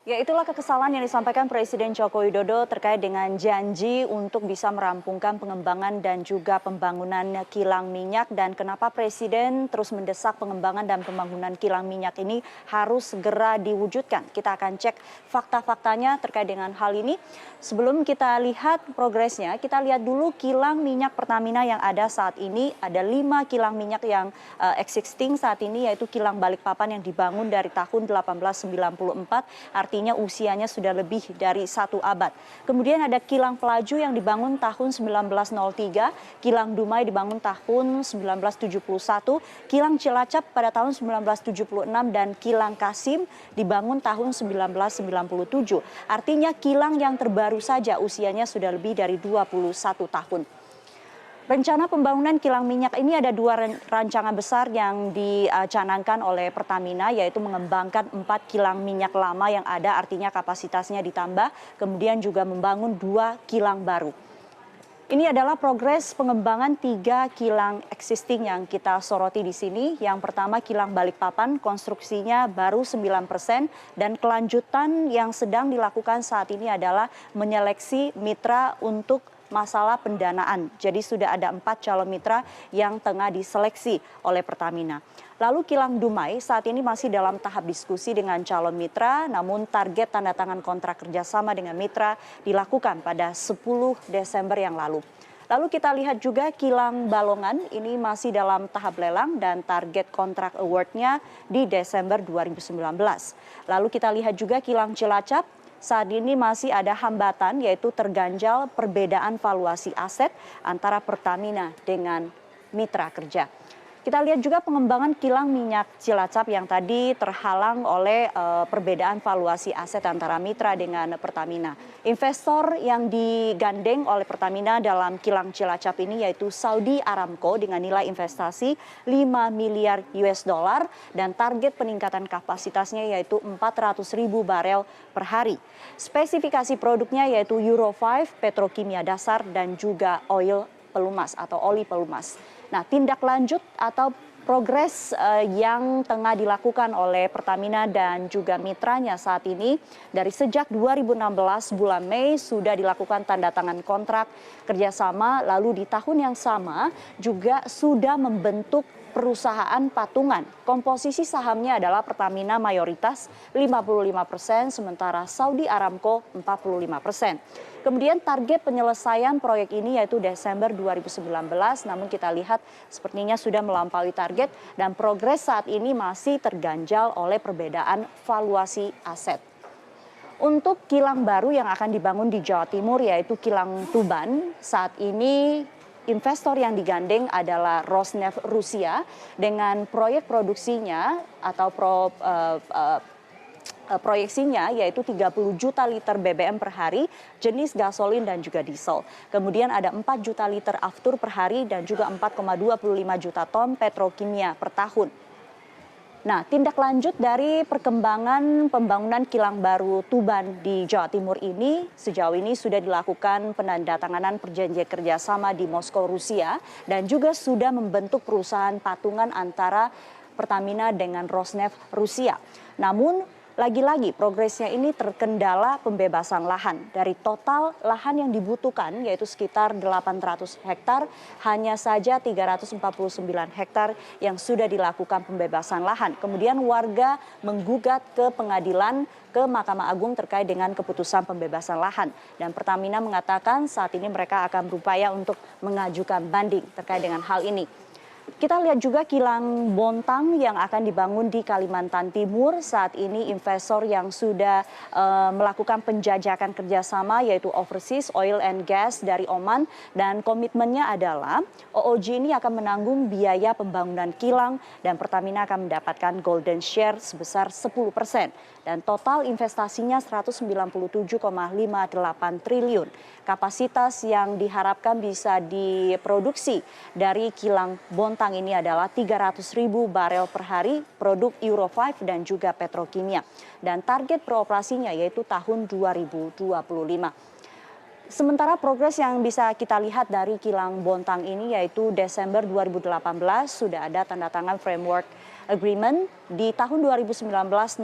Ya, itulah kekesalan yang disampaikan Presiden Joko Widodo terkait dengan janji untuk bisa merampungkan pengembangan dan juga pembangunan kilang minyak dan kenapa Presiden terus mendesak pengembangan dan pembangunan kilang minyak ini harus segera diwujudkan. Kita akan cek fakta-faktanya terkait dengan hal ini. Sebelum kita lihat progresnya, kita lihat dulu kilang minyak Pertamina yang ada saat ini. Ada 5 kilang minyak yang existing saat ini, yaitu kilang Balikpapan yang dibangun dari tahun 1894. Artinya usianya sudah lebih dari 1 abad. Kemudian ada kilang Pelaju yang dibangun tahun 1903, kilang Dumai dibangun tahun 1971, kilang Cilacap pada tahun 1976 dan kilang Kasim dibangun tahun 1997. Artinya kilang yang terbaru saja usianya sudah lebih dari 21 tahun. Rencana pembangunan kilang minyak ini ada 2 rancangan besar yang dicanangkan oleh Pertamina, yaitu mengembangkan 4 kilang minyak lama yang ada, artinya kapasitasnya ditambah, kemudian juga membangun 2 kilang baru. Ini adalah progres pengembangan 3 kilang existing yang kita soroti di sini. Yang pertama kilang Balikpapan, konstruksinya baru 9% dan kelanjutan yang sedang dilakukan saat ini adalah menyeleksi mitra untuk masalah pendanaan. Jadi sudah ada 4 calon mitra yang tengah diseleksi oleh Pertamina. Lalu kilang Dumai saat ini masih dalam tahap diskusi dengan calon mitra, namun target tanda tangan kontrak kerjasama dengan mitra dilakukan pada 10 Desember yang lalu. Lalu kita lihat juga kilang Balongan ini masih dalam tahap lelang dan target kontrak awardnya di Desember 2019. Lalu kita lihat juga kilang Cilacap. Saat ini masih ada hambatan, yaitu terganjal perbedaan valuasi aset antara Pertamina dengan mitra kerja. Kita lihat juga pengembangan kilang minyak Cilacap yang tadi terhalang oleh perbedaan valuasi aset antara mitra dengan Pertamina. Investor yang digandeng oleh Pertamina dalam kilang Cilacap ini yaitu Saudi Aramco dengan nilai investasi 5 miliar US dollar dan target peningkatan kapasitasnya yaitu 400.000 barel per hari. Spesifikasi produknya yaitu Euro 5, petrokimia dasar dan juga oil pelumas atau oli pelumas. Nah, tindak lanjut atau progres yang tengah dilakukan oleh Pertamina dan juga mitranya saat ini dari sejak 2016 bulan Mei sudah dilakukan tanda tangan kontrak kerjasama, lalu di tahun yang sama juga sudah membentuk perusahaan patungan. Komposisi sahamnya adalah Pertamina mayoritas 55%, sementara Saudi Aramco 45%. Kemudian target penyelesaian proyek ini yaitu Desember 2019, namun kita lihat sepertinya sudah melampaui target dan progres saat ini masih terganjal oleh perbedaan valuasi aset. Untuk kilang baru yang akan dibangun di Jawa Timur yaitu kilang Tuban, saat ini investor yang digandeng adalah Rosneft Rusia dengan proyek produksinya atau proyeksinya yaitu 30 juta liter BBM per hari, jenis gasolin dan juga diesel. Kemudian ada 4 juta liter aftur per hari dan juga 4,25 juta ton petrokimia per tahun. Nah, tindak lanjut dari perkembangan pembangunan kilang baru Tuban di Jawa Timur ini sejauh ini sudah dilakukan penandatanganan perjanjian kerjasama di Moskow, Rusia dan juga sudah membentuk perusahaan patungan antara Pertamina dengan Rosneft Rusia. Namun lagi-lagi progresnya ini terkendala pembebasan lahan. Dari total lahan yang dibutuhkan yaitu sekitar 800 hektar, hanya saja 349 hektar yang sudah dilakukan pembebasan lahan. Kemudian warga menggugat ke pengadilan ke Mahkamah Agung terkait dengan keputusan pembebasan lahan. Dan Pertamina mengatakan saat ini mereka akan berupaya untuk mengajukan banding terkait dengan hal ini. Kita lihat juga kilang Bontang yang akan dibangun di Kalimantan Timur. Saat ini investor yang sudah melakukan penjajakan kerjasama yaitu Overseas Oil and Gas dari Oman. Dan komitmennya adalah OOG ini akan menanggung biaya pembangunan kilang dan Pertamina akan mendapatkan golden share sebesar 10%. Dan total investasinya 197,58 triliun. Kapasitas yang diharapkan bisa diproduksi dari kilang Bontang ini adalah 300.000 barel per hari produk Euro 5 dan juga petrokimia. Dan target beroperasinya yaitu tahun 2025. Sementara progres yang bisa kita lihat dari kilang Bontang ini yaitu Desember 2018 sudah ada tanda tangan framework agreement. Di tahun 2019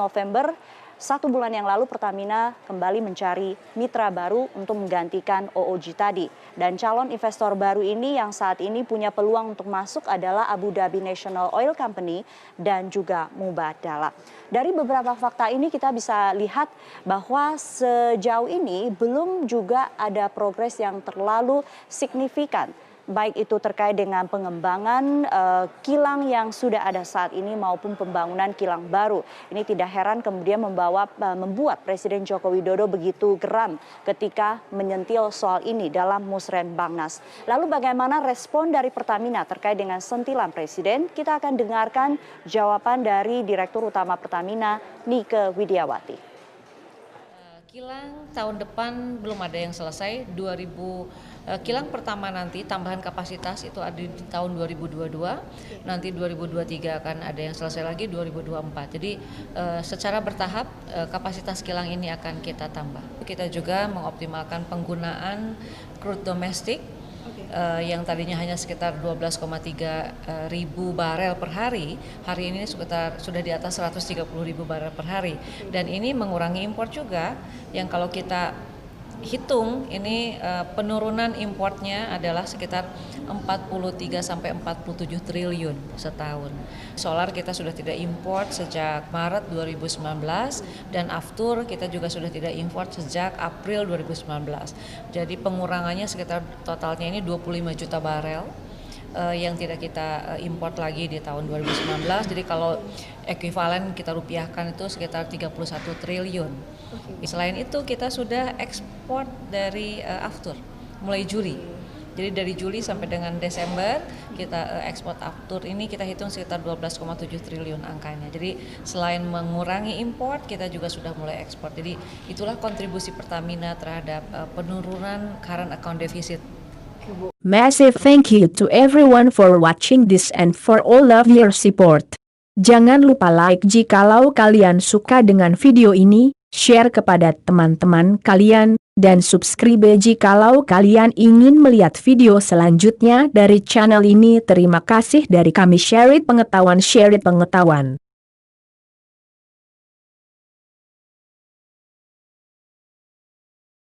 November 1 bulan yang lalu Pertamina kembali mencari mitra baru untuk menggantikan OOG tadi. Dan calon investor baru ini yang saat ini punya peluang untuk masuk adalah Abu Dhabi National Oil Company dan juga Mubadala. Dari beberapa fakta ini kita bisa lihat bahwa sejauh ini belum juga ada progres yang terlalu signifikan. Baik itu terkait dengan pengembangan kilang yang sudah ada saat ini maupun pembangunan kilang baru. Ini tidak heran kemudian membuat Presiden Joko Widodo begitu geram ketika menyentil soal ini dalam Musrenbangnas. Lalu bagaimana respon dari Pertamina terkait dengan sentilan Presiden? Kita akan dengarkan jawaban dari Direktur Utama Pertamina, Nike Widiawati. Kilang tahun depan belum ada yang selesai, kilang pertama nanti tambahan kapasitas itu ada di tahun 2022, nanti 2023 akan ada yang selesai lagi 2024. Jadi secara bertahap kapasitas kilang ini akan kita tambah. Kita juga mengoptimalkan penggunaan crude domestik yang tadinya hanya sekitar 12,3 ribu barel per hari ini sudah di atas 130 ribu barel per hari. Dan ini mengurangi impor juga, yang kalau kita hitung ini penurunan importnya adalah sekitar 43 sampai 47 triliun setahun. Solar kita sudah tidak import sejak Maret 2019 dan aftur kita juga sudah tidak import sejak April 2019. Jadi pengurangannya sekitar totalnya ini 25 juta barel yang tidak kita import lagi di tahun 2019. Jadi kalau ekuivalen kita rupiahkan itu sekitar 31 triliun. Selain itu kita sudah ekspor dari aftur mulai Juli. Jadi dari Juli sampai dengan Desember kita ekspor aftur ini kita hitung sekitar 12,7 triliun angkanya. Jadi selain mengurangi import kita juga sudah mulai ekspor. Jadi itulah kontribusi Pertamina terhadap penurunan current account deficit. Massive thank you to everyone for watching this and for all of your support. Jangan lupa like jikalau kalian suka dengan video ini, share kepada teman-teman kalian, dan subscribe jikalau kalian ingin melihat video selanjutnya dari channel ini. Terima kasih dari kami, Share It Pengetahuan.